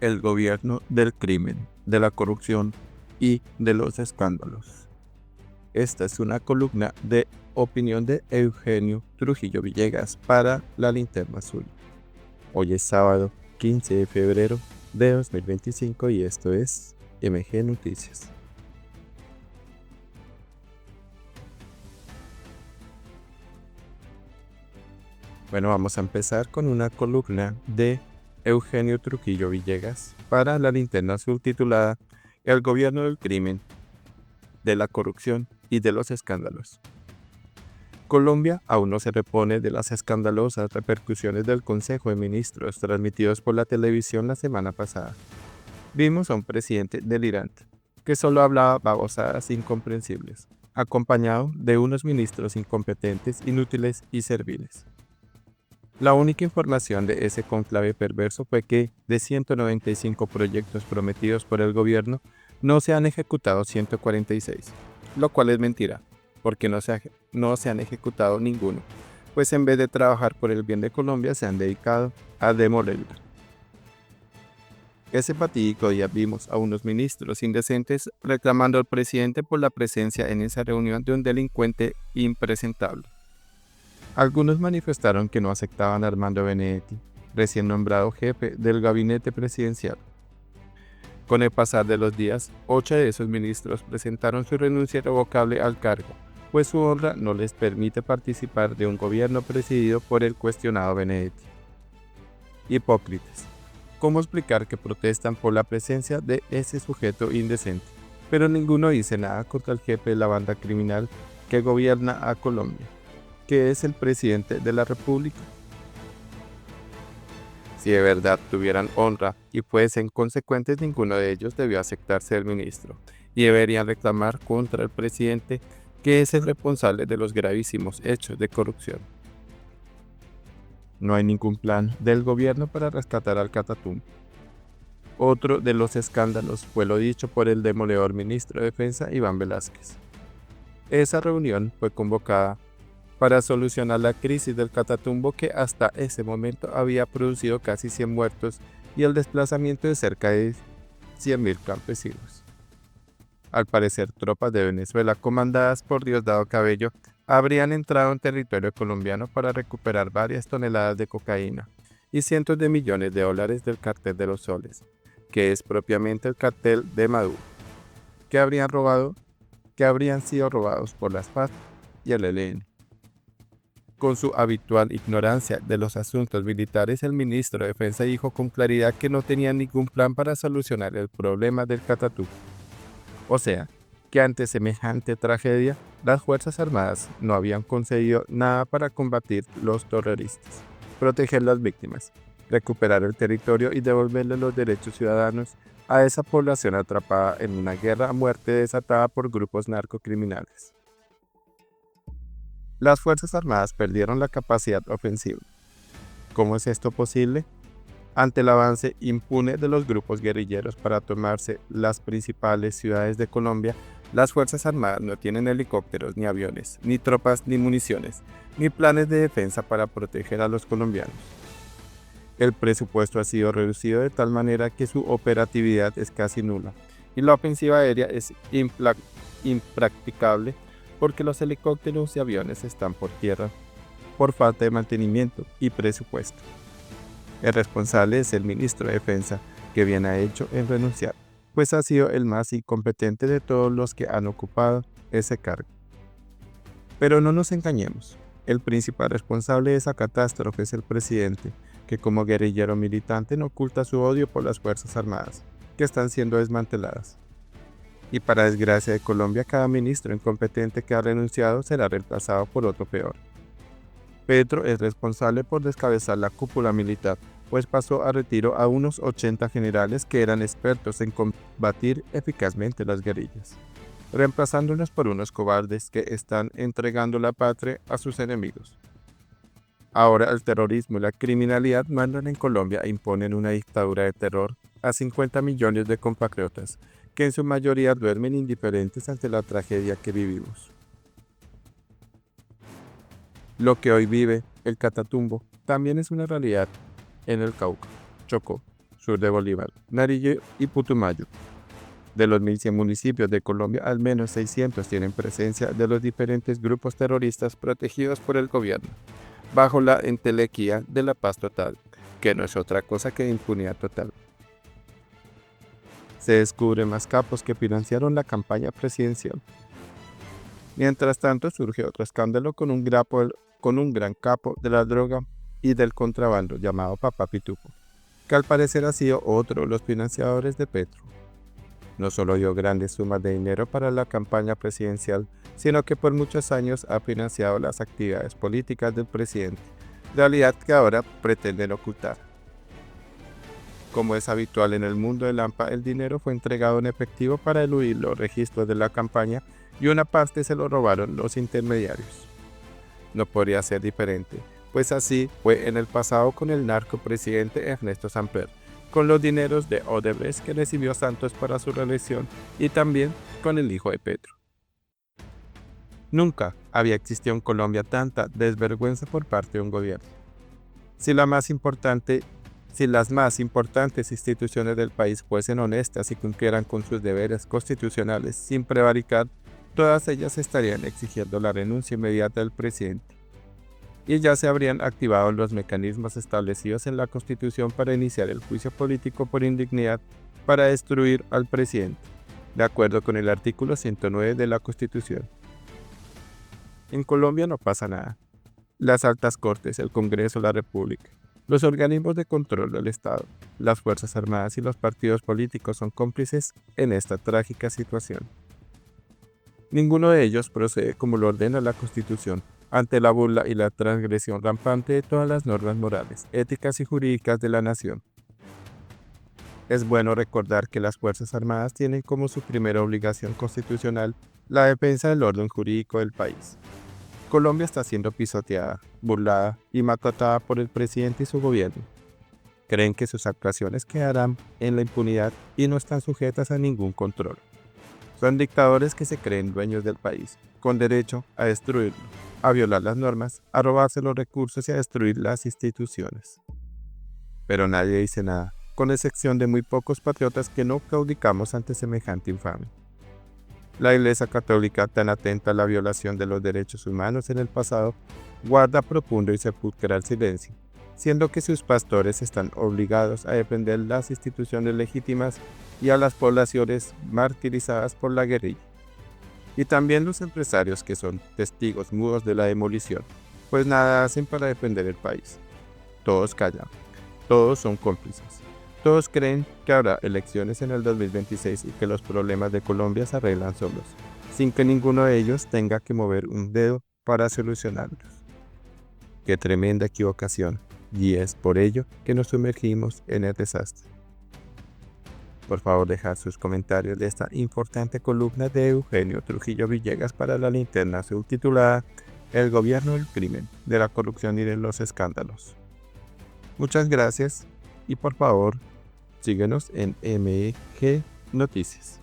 El gobierno del crimen, de la corrupción y de los escándalos. Esta es una columna de opinión de Eugenio Trujillo Villegas para La Linterna Azul. Hoy es sábado 15 de febrero de 2025 y esto es MG Noticias. Bueno, vamos a empezar con una columna de Eugenio Trujillo Villegas para La Linterna Azul titulada El gobierno del crimen, de la corrupción y de los escándalos. Colombia aún no se repone de las escandalosas repercusiones del Consejo de Ministros transmitidos por la televisión la semana pasada. Vimos a un presidente delirante, que solo hablaba babosadas incomprensibles, acompañado de unos ministros incompetentes, inútiles y serviles. La única información de ese conclave perverso fue que, de 195 proyectos prometidos por el gobierno, no se han ejecutado 146, lo cual es mentira, porque no se han ejecutado ninguno, pues en vez de trabajar por el bien de Colombia se han dedicado a demolerla. Ese fatídico día vimos a unos ministros indecentes reclamando al presidente por la presencia en esa reunión de un delincuente impresentable. Algunos manifestaron que no aceptaban a Armando Benedetti, recién nombrado jefe del gabinete presidencial. Con el pasar de los días, 8 de esos ministros presentaron su renuncia irrevocable al cargo, pues su honra no les permite participar de un gobierno presidido por el cuestionado Benedetti. Hipócritas. ¿Cómo explicar que protestan por la presencia de ese sujeto indecente? Pero ninguno dice nada contra el jefe de la banda criminal que gobierna a Colombia, que es el presidente de la República. Si de verdad tuvieran honra y fuesen consecuentes, ninguno de ellos debió aceptar ser ministro, y deberían reclamar contra el presidente, que es el responsable de los gravísimos hechos de corrupción. No hay ningún plan del gobierno para rescatar al Catatumbo. Otro de los escándalos fue lo dicho por el demoledor ministro de Defensa, Iván Velásquez. Esa reunión fue convocada para solucionar la crisis del Catatumbo, que hasta ese momento había producido casi 100 muertos y el desplazamiento de cerca de 100.000 campesinos. Al parecer, tropas de Venezuela comandadas por Diosdado Cabello habrían entrado en territorio colombiano para recuperar varias toneladas de cocaína y cientos de millones de dólares del Cartel de los Soles, que es propiamente el cartel de Maduro, que habrían sido robados por las FARC y el ELN. Con su habitual ignorancia de los asuntos militares, el ministro de Defensa dijo con claridad que no tenía ningún plan para solucionar el problema del Catatumbo. O sea, que ante semejante tragedia, las Fuerzas Armadas no habían conseguido nada para combatir los terroristas, proteger las víctimas, recuperar el territorio y devolverle los derechos ciudadanos a esa población atrapada en una guerra a muerte desatada por grupos narcocriminales. Las Fuerzas Armadas perdieron la capacidad ofensiva. ¿Cómo es esto posible? Ante el avance impune de los grupos guerrilleros para tomarse las principales ciudades de Colombia, las Fuerzas Armadas no tienen helicópteros, ni aviones, ni tropas, ni municiones, ni planes de defensa para proteger a los colombianos. El presupuesto ha sido reducido de tal manera que su operatividad es casi nula, y la ofensiva aérea es impracticable porque los helicópteros y aviones están por tierra por falta de mantenimiento y presupuesto. El responsable es el ministro de Defensa, que bien ha hecho en renunciar, pues ha sido el más incompetente de todos los que han ocupado ese cargo. Pero no nos engañemos, el principal responsable de esa catástrofe es el presidente, que como guerrillero militante no oculta su odio por las Fuerzas Armadas, que están siendo desmanteladas. Y para desgracia de Colombia, cada ministro incompetente que ha renunciado será reemplazado por otro peor. Petro es responsable por descabezar la cúpula militar, pues pasó a retiro a unos 80 generales que eran expertos en combatir eficazmente las guerrillas, reemplazándolos por unos cobardes que están entregando la patria a sus enemigos. Ahora el terrorismo y la criminalidad mandan en Colombia e imponen una dictadura de terror a 50 millones de compatriotas, que en su mayoría duermen indiferentes ante la tragedia que vivimos. Lo que hoy vive el Catatumbo también es una realidad en el Cauca, Chocó, sur de Bolívar, Nariño y Putumayo. De los 1.100 municipios de Colombia, al menos 600 tienen presencia de los diferentes grupos terroristas protegidos por el gobierno, bajo la entelequia de la paz total, que no es otra cosa que impunidad total. Se descubren más capos que financiaron la campaña presidencial. Mientras tanto, surge otro escándalo con un gran capo de la droga y del contrabando llamado Papá Pitufo, que al parecer ha sido otro de los financiadores de Petro. No solo dio grandes sumas de dinero para la campaña presidencial, sino que por muchos años ha financiado las actividades políticas del presidente, realidad que ahora pretenden ocultar. Como es habitual en el mundo del AMPA, el dinero fue entregado en efectivo para eludir los registros de la campaña y una parte se lo robaron los intermediarios. No podría ser diferente, pues así fue en el pasado con el narcopresidente Ernesto Samper, con los dineros de Odebrecht que recibió Santos para su reelección y también con el hijo de Petro. Nunca había existido en Colombia tanta desvergüenza por parte de un gobierno. Si las más importantes instituciones del país fuesen honestas y cumplieran con sus deberes constitucionales sin prevaricar, todas ellas estarían exigiendo la renuncia inmediata del presidente. Y ya se habrían activado los mecanismos establecidos en la Constitución para iniciar el juicio político por indignidad para destruir al presidente, de acuerdo con el artículo 109 de la Constitución. En Colombia no pasa nada. Las altas cortes, el Congreso de la República, los organismos de control del Estado, las Fuerzas Armadas y los partidos políticos son cómplices en esta trágica situación. Ninguno de ellos procede como lo ordena la Constitución, ante la burla y la transgresión rampante de todas las normas morales, éticas y jurídicas de la nación. Es bueno recordar que las Fuerzas Armadas tienen como su primera obligación constitucional la defensa del orden jurídico del país. Colombia está siendo pisoteada, burlada y maltratada por el presidente y su gobierno. Creen que sus actuaciones quedarán en la impunidad y no están sujetas a ningún control. Son dictadores que se creen dueños del país, con derecho a destruirlo, a violar las normas, a robarse los recursos y a destruir las instituciones. Pero nadie dice nada, con excepción de muy pocos patriotas que no claudicamos ante semejante infamia. La Iglesia Católica, tan atenta a la violación de los derechos humanos en el pasado, guarda profundo y sepulcral silencio, siendo que sus pastores están obligados a defender las instituciones legítimas y a las poblaciones martirizadas por la guerrilla. Y también los empresarios que son testigos mudos de la demolición, pues nada hacen para defender el país. Todos callan, todos son cómplices. Todos creen que habrá elecciones en el 2026 y que los problemas de Colombia se arreglan solos, sin que ninguno de ellos tenga que mover un dedo para solucionarlos. Qué tremenda equivocación, y es por ello que nos sumergimos en el desastre. Por favor, dejad sus comentarios de esta importante columna de Eugenio Trujillo Villegas para la Linterna Azul titulada El gobierno del crimen, de la corrupción y de los escándalos. Muchas gracias y por favor, síguenos en MG Noticias.